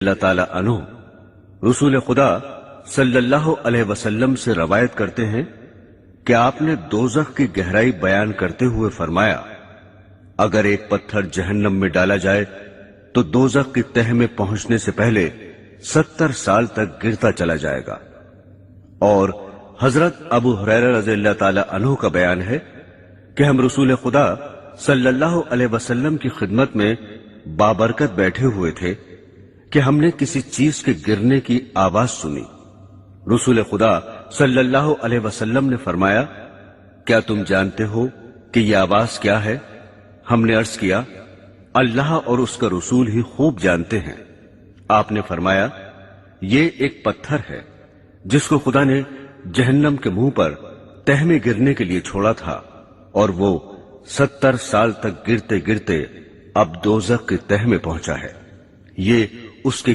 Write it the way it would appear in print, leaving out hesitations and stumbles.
اللہ تعالی عنہ رسول خدا صلی اللہ علیہ وسلم سے روایت کرتے ہیں کہ آپ نے دوزخ کی گہرائی بیان کرتے ہوئے فرمایا، اگر ایک پتھر جہنم میں ڈالا جائے تو دوزخ کی تہ میں پہنچنے سے پہلے 70 سال تک گرتا چلا جائے گا۔ اور حضرت ابو ہریرہ رضی اللہ تعالی عنہ کا بیان ہے کہ ہم رسول خدا صلی اللہ علیہ وسلم کی خدمت میں بابرکت بیٹھے ہوئے تھے کہ ہم نے کسی چیز کے گرنے کی آواز سنی۔ رسول خدا صلی اللہ علیہ وسلم نے فرمایا، کیا تم جانتے ہو کہ یہ آواز کیا ہے؟ ہم نے عرض کیا، اللہ اور اس کا رسول ہی خوب جانتے ہیں۔ آپ نے فرمایا، یہ ایک پتھر ہے جس کو خدا نے جہنم کے منہ پر تہ میں گرنے کے لیے چھوڑا تھا، اور وہ 70 سال تک گرتے گرتے اب دوزخ کی تہ میں پہنچا ہے۔ یہ اس کے